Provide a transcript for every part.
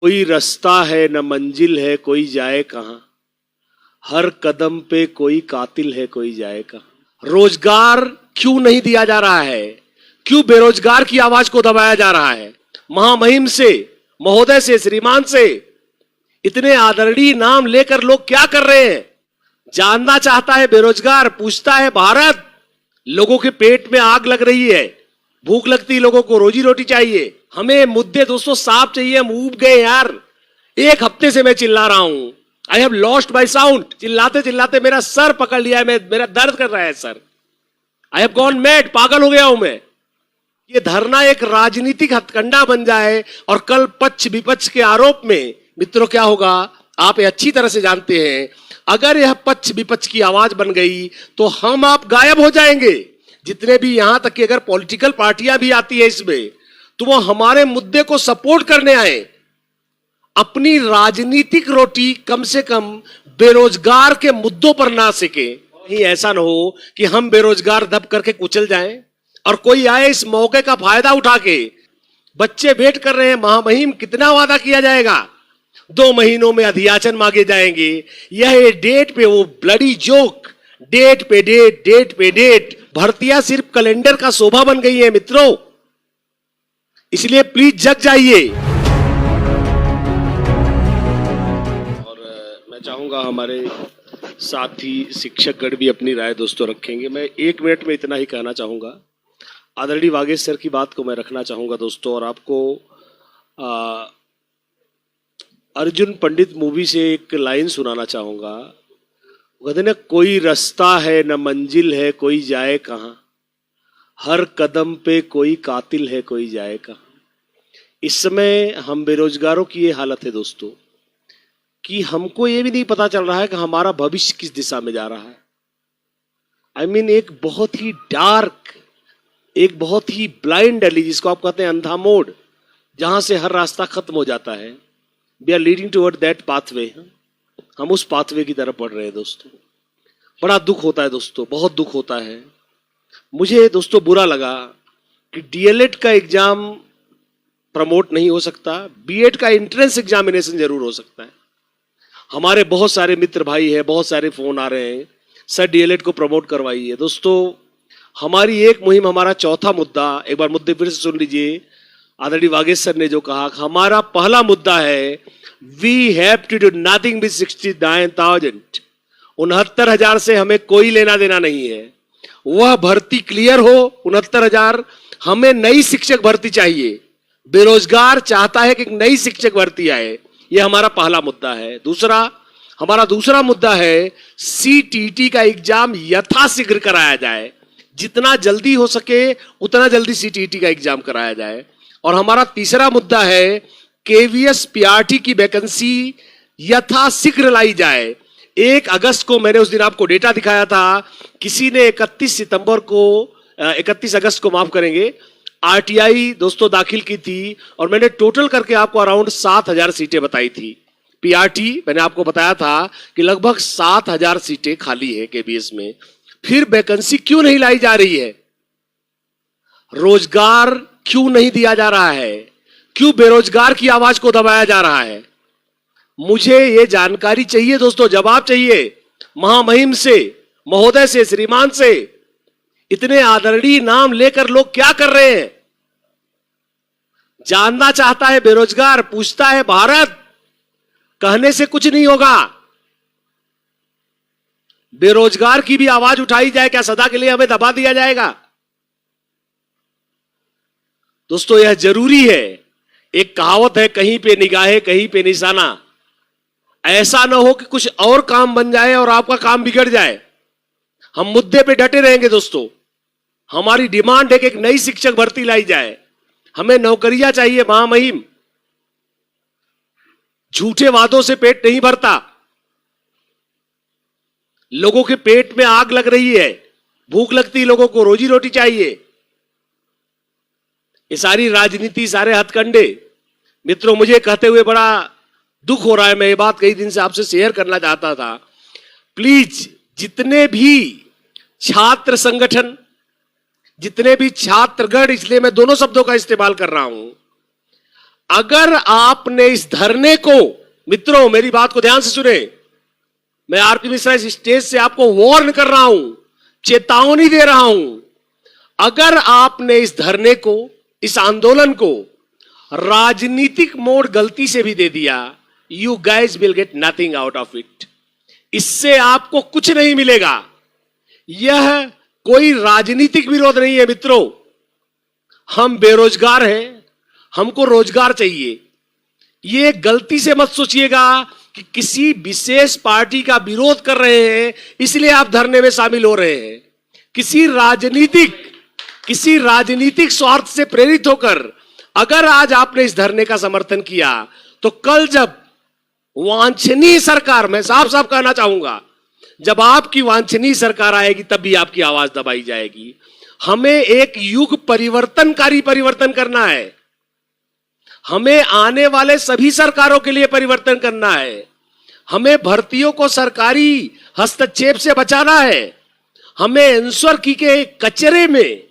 कोई रास्ता है न मंजिल है, कोई जाए कहां। हर कदम पे कोई कातिल है, कोई जाए कहां। रोजगार क्यों नहीं दिया जा रहा है? क्यों बेरोजगार की आवाज को दबाया जा रहा है? महामहिम से, महोदय से, श्रीमान से इतने आदरणीय नाम लेकर लोग क्या कर रहे हैं? जानना चाहता है बेरोजगार, पूछता है भारत। लोगों के पेट में आग लग रही है, भूख लगती, लोगों को रोजी रोटी चाहिए। हमें मुद्दे दोस्तों साफ चाहिए। हम ऊब गए यार। एक हफ्ते से मैं चिल्ला रहा हूं। I have lost my sound. चिल्लाते चिल्लाते मेरा सर पकड़ लिया है, मेरा दर्द कर रहा है sir. I have gone mad. पागल हो गया हूं मैं। ये धरना एक राजनीतिक हथकंडा बन जाए और कल पक्ष विपक्ष के आरोप में मित्रों क्या होगा आप ये अच्छी तरह से जानते हैं। अगर यह पक्ष विपक्ष की आवाज बन गई तो हम आप गायब हो जाएंगे। जितने भी यहां तक कि अगर पॉलिटिकल पार्टियां भी आती है इसमें, तो वो हमारे मुद्दे को सपोर्ट करने आए। अपनी राजनीतिक रोटी कम से कम बेरोजगार के मुद्दों पर ना सेके। कहीं ऐसा ना हो कि हम बेरोजगार दब करके कुचल जाएं और कोई आए इस मौके का फायदा उठा के। बच्चे वेट कर रहे हैं, महामहिम कितना वादा किया जाएगा? 2 महीनों में अधियाचन मांगे जाएंगे। यह डेट पे वो ब्लडी जोक, डेट पे डेट, डेट पे डेट। भर्तियां सिर्फ कैलेंडर का शोभा बन गई है मित्रों। इसलिए प्लीज जग जाइए। और मैं चाहूंगा हमारे साथी शिक्षकगण भी अपनी राय दोस्तों रखेंगे। मैं 1 मिनट में इतना ही कहना चाहूंगा। आदरणीय वागेश सर की बात को मैं रखना चाहूंगा दोस्तों, और आपको अर्जुन पंडित मूवी से एक लाइन सुनाना चाहूंगा। कहते ना, कोई रास्ता है न मंजिल है, कोई जाए कहां। हर कदम पे कोई कातिल है, कोई जाए कहां। इस समय हम बेरोजगारों की ये हालत है दोस्तों कि हमको ये भी नहीं पता चल रहा है कि हमारा भविष्य किस दिशा में जा रहा है। आई मीन एक बहुत ही डार्क, एक बहुत ही ब्लाइंड एली, जिसको आप कहते हैं अंधा मोड़, जहां से हर रास्ता खत्म हो जाता है। We are leading toward that pathway. हम उस पाथवे की तरफ बढ़ रहे हैं दोस्तों। बड़ा दुख होता है दोस्तों, बहुत दुख होता है। मुझे दोस्तों बुरा लगा कि डीएलएड का एग्जाम प्रमोट नहीं हो सकता, बीएड का एंट्रेंस एग्जामिनेशन जरूर हो सकता है। हमारे बहुत सारे मित्र भाई हैं, बहुत सारे फोन आ रहे हैं, सर डीएलएड को प्रमोट करवाइए। दोस्तों हमारी एक मुहिम, हमारा चौथा मुद्दा, एक बार मुद्दे फिर से सुन लीजिए। आदरणीय वागेश सर ने जो कहा, हमारा पहला मुद्दा है we have to do nothing with 69,000। 69,000 से हमें कोई लेना देना नहीं है। वह भर्ती क्लियर हो, 69,000। हमें नई शिक्षक भर्ती चाहिए। बेरोजगार चाहता है कि नई शिक्षक भर्ती आए। यह हमारा पहला मुद्दा है। हमारा दूसरा मुद्दा है सीटीटी का एग्जाम यथाशीघ्र कराया जाए। जितना जल्दी हो सके उतना जल्दी सीटीटी का एग्जाम कराया जाए। और हमारा तीसरा मुद्दा है केवीएस पीआरटी की वैकेंसी यथाशीघ्र लाई जाए। 1 अगस्त को मैंने उस दिन आपको डेटा दिखाया था, किसी ने 31 अगस्त को माफ करेंगे, आरटीआई दोस्तों दाखिल की थी और मैंने टोटल करके आपको अराउंड 7,000 सीटें बताई थी। पीआरटी मैंने आपको बताया था कि लगभग 7,000 सीटें खाली है केबीएस में। फिर वैकेंसी क्यों नहीं लाई जा रही है? रोजगार क्यों नहीं दिया जा रहा है? क्यों बेरोजगार की आवाज को दबाया जा रहा है? मुझे यह जानकारी चाहिए दोस्तों, जवाब चाहिए। महामहिम से, महोदय से, श्रीमान से इतने आदरणीय नाम लेकर लोग क्या कर रहे हैं? जानना चाहता है बेरोजगार, पूछता है भारत। कहने से कुछ नहीं होगा। बेरोजगार की भी आवाज उठाई जाए, क्या सदा के लिए हमें दबा दिया जाएगा? दोस्तों यह जरूरी है। एक कहावत है, कहीं पे निगाहें कहीं पे निशाना। ऐसा ना हो कि कुछ और काम बन जाए और आपका काम बिगड़ जाए। हम मुद्दे पे डटे रहेंगे दोस्तों। हमारी डिमांड है कि एक नई शिक्षक भर्ती लाई जाए। हमें नौकरियां चाहिए महामहिम। झूठे वादों से पेट नहीं भरता। लोगों के पेट में आग लग रही है, भूख लगती, लोगों को रोजी रोटी चाहिए। ये सारी राजनीति, सारे हथकंडे मित्रों, मुझे कहते हुए बड़ा दुख हो रहा है। मैं ये बात कई दिन से आपसे शेयर करना चाहता था। प्लीज जितने भी छात्र संगठन, जितने भी छात्रगण, इसलिए मैं दोनों शब्दों का इस्तेमाल कर रहा हूं, अगर आपने इस धरने को, मित्रों मेरी बात को ध्यान से सुने, मैं आरपी मिश्रा इस स्टेज से आपको वार्न कर रहा हूं, चेतावनी दे रहा हूं, अगर आपने इस धरने को, इस आंदोलन को राजनीतिक मोड़ गलती से भी दे दिया, you guys will get nothing out of it. इससे आपको कुछ नहीं मिलेगा। यह कोई राजनीतिक विरोध नहीं है मित्रों। हम बेरोजगार हैं, हमको रोजगार चाहिए। ये गलती से मत सोचिएगा कि किसी विशेष पार्टी का विरोध कर रहे हैं इसलिए आप धरने में शामिल हो रहे हैं। किसी राजनीतिक स्वार्थ से प्रेरित होकर अगर आज आपने इस धरने का समर्थन किया तो कल जब वांछनीय सरकार, मैं साफ साफ कहना चाहूंगा, जब आपकी वांछनीय सरकार आएगी तब भी आपकी आवाज दबाई जाएगी। हमें एक युग परिवर्तनकारी परिवर्तन करना है। हमें आने वाले सभी सरकारों के लिए परिवर्तन करना है। हमें भर्तियों को सरकारी हस्तक्षेप से बचाना है। हमें एंसर की के कचरे में,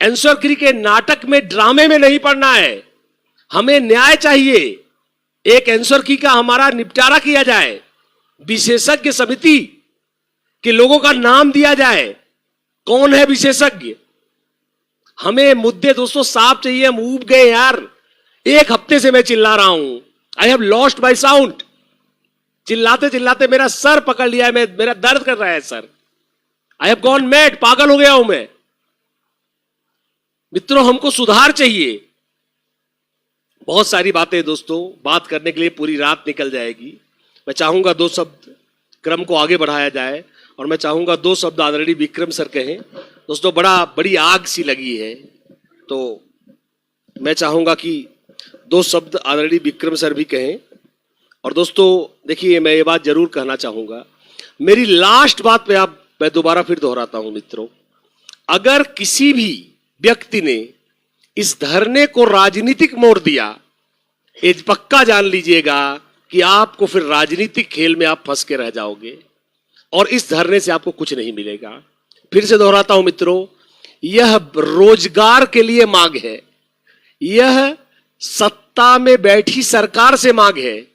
एंसर की के नाटक में, ड्रामे में नहीं पड़ना है। हमें न्याय चाहिए। एक एंसर की का हमारा निपटारा किया जाए, विशेषज्ञ समिति के लोगों का नाम दिया जाए, कौन है विशेषज्ञ। हमें मुद्दे दोस्तों साफ चाहिए। हम ऊब गए यार, एक हफ्ते से मैं चिल्ला रहा हूं। I have lost my sound. चिल्लाते चिल्लाते मेरा सर पकड़ लिया है, मेरा दर्द कर रहा है sir. I have gone mad, पागल हो गया हूं मैं। मित्रों हमको सुधार चाहिए। बहुत सारी बातें दोस्तों, बात करने के लिए पूरी रात निकल जाएगी। मैं चाहूंगा 2 शब्द क्रम को आगे बढ़ाया जाए और मैं चाहूंगा 2 शब्द आदरणीय विक्रम सर कहें। दोस्तों बड़ी आग सी लगी है, तो मैं चाहूंगा कि 2 शब्द आदरणीय विक्रम सर भी कहें। और दोस्तों देखिए, मैं ये बात जरूर कहना चाहूंगा, मेरी लास्ट बात पे मैं दोबारा फिर दोहराता हूं मित्रों, अगर किसी भी व्यक्ति ने इस धरने को राजनीतिक मोड़ दिया, ये पक्का जान लीजिएगा कि आपको फिर राजनीतिक खेल में आप फंस के रह जाओगे और इस धरने से आपको कुछ नहीं मिलेगा। फिर से दोहराता हूं मित्रों, यह रोजगार के लिए मांग है, यह सत्ता में बैठी सरकार से मांग है।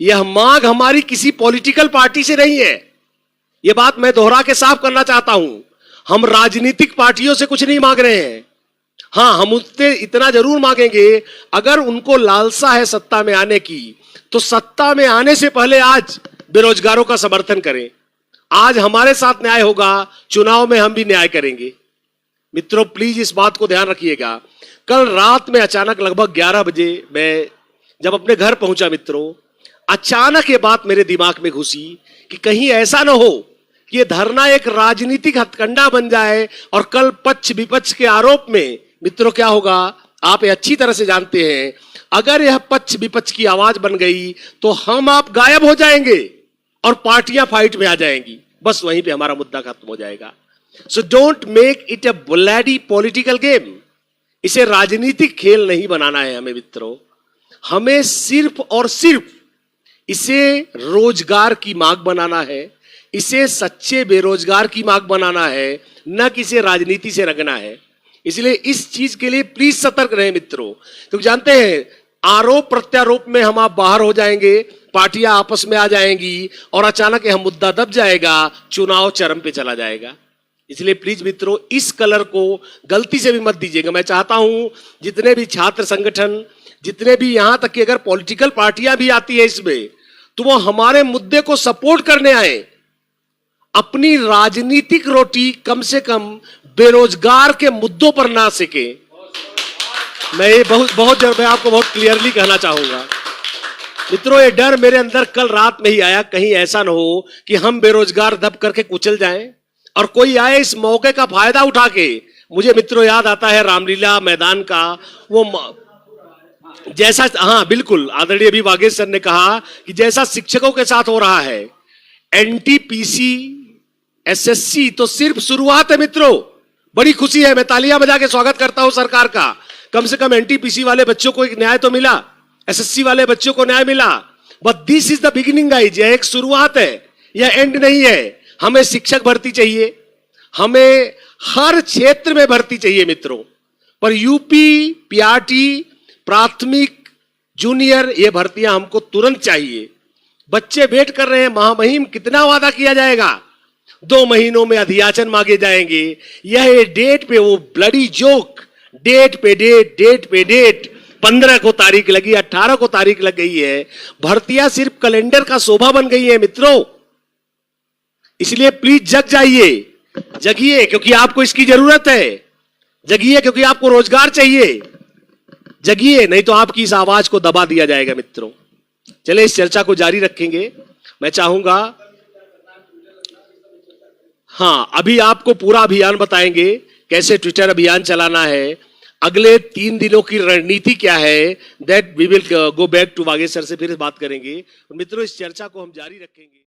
यह मांग हमारी किसी पॉलिटिकल पार्टी से नहीं है। यह बात मैं दोहरा के साफ करना चाहता हूं। हम राजनीतिक पार्टियों से कुछ नहीं मांग रहे हैं। हां, हम उससे इतना जरूर मांगेंगे, अगर उनको लालसा है सत्ता में आने की, तो सत्ता में आने से पहले आज बेरोजगारों का समर्थन करें। आज हमारे साथ न्याय होगा, चुनाव में हम भी न्याय करेंगे। मित्रों प्लीज इस बात को ध्यान रखिएगा। कल रात में अचानक लगभग 11 बजे मैं जब अपने घर पहुंचा मित्रों, अचानक ये बात मेरे दिमाग में घुसी कि कहीं ऐसा ना हो कि ये धरना एक राजनीतिक हथकंडा बन जाए और कल पक्ष विपक्ष के आरोप में मित्रों क्या होगा आप ये अच्छी तरह से जानते हैं। अगर यह पक्ष विपक्ष की आवाज बन गई तो हम आप गायब हो जाएंगे और पार्टियां फाइट में आ जाएंगी। बस वहीं पे हमारा मुद्दा खत्म हो जाएगा। So don't make it a bloody political game. इसे राजनीतिक खेल नहीं बनाना है हमें मित्रों। हमें सिर्फ और सिर्फ इसे रोजगार की मांग बनाना है, इसे सच्चे बेरोजगार की मांग बनाना है, न कि इसे राजनीति से रंगना है। इसलिए इस चीज के लिए प्लीज सतर्क रहे मित्रों, क्योंकि जानते हैं आरोप प्रत्यारोप में हम आप बाहर हो जाएंगे, पार्टियां आपस में आ जाएंगी और अचानक यह मुद्दा दब जाएगा, चुनाव चरम पे चला जाएगा। इसलिए प्लीज मित्रों इस कलर को गलती से भी मत दीजिएगा। मैं चाहता हूं जितने भी छात्र संगठन, जितने भी यहां तक कि अगर पॉलिटिकल पार्टियां भी आती है इसमें, तो वो हमारे मुद्दे को सपोर्ट करने आए। अपनी राजनीतिक रोटी कम से कम बेरोजगार के मुद्दों पर ना सेके। मैं ये मैं आपको बहुत क्लियरली कहना चाहूंगा मित्रों, ये डर मेरे अंदर कल रात में ही आया, कहीं ऐसा ना हो कि हम बेरोजगार दब करके कुचल जाएं और कोई आए इस मौके का फायदा उठा के। मुझे मित्रों याद आता है रामलीला मैदान का वो जैसा, हाँ बिल्कुल आदरणीय अभी वागेश सर ने कहा कि जैसा शिक्षकों के साथ हो रहा है, एनटीपीसी एसएससी तो सिर्फ शुरुआत है मित्रों। बड़ी खुशी है, मैं तालियां बजा के स्वागत करता हूं सरकार का। कम से कम एनटीपीसी वाले बच्चों को एक न्याय तो मिला, एसएससी वाले बच्चों को न्याय मिला, but this is the beginning guys. यह एक शुरुआत है, यह एंड नहीं है। हमें शिक्षक भर्ती चाहिए, हमें हर क्षेत्र में भर्ती चाहिए मित्रों, पर यूपी पीआरटी प्राथमिक जूनियर, ये भर्तियां हमको तुरंत चाहिए। बच्चे वेट कर रहे हैं, महामहिम कितना वादा किया जाएगा, 2 महीनों में अधियाचन मांगे जाएंगे। यह डेट पे वो ब्लडी जोक, डेट पे डेट, डेट पे डेट। 15 को तारीख लगी, 18 को तारीख लग गई है। भर्तियां सिर्फ कैलेंडर का शोभा बन गई है मित्रों। इसलिए प्लीज जग जाइए, जगिए, क्योंकि आपको इसकी जरूरत है। जगिए क्योंकि आपको रोजगार चाहिए। जगिए, नहीं तो आपकी इस आवाज को दबा दिया जाएगा मित्रों। चले इस चर्चा को जारी रखेंगे। मैं चाहूंगा, हाँ, अभी आपको पूरा अभियान बताएंगे, कैसे ट्विटर अभियान चलाना है, अगले 3 दिनों की रणनीति क्या है, that we will go back to Vageshwar से फिर बात करेंगे। मित्रों, इस चर्चा को हम जारी रखेंगे।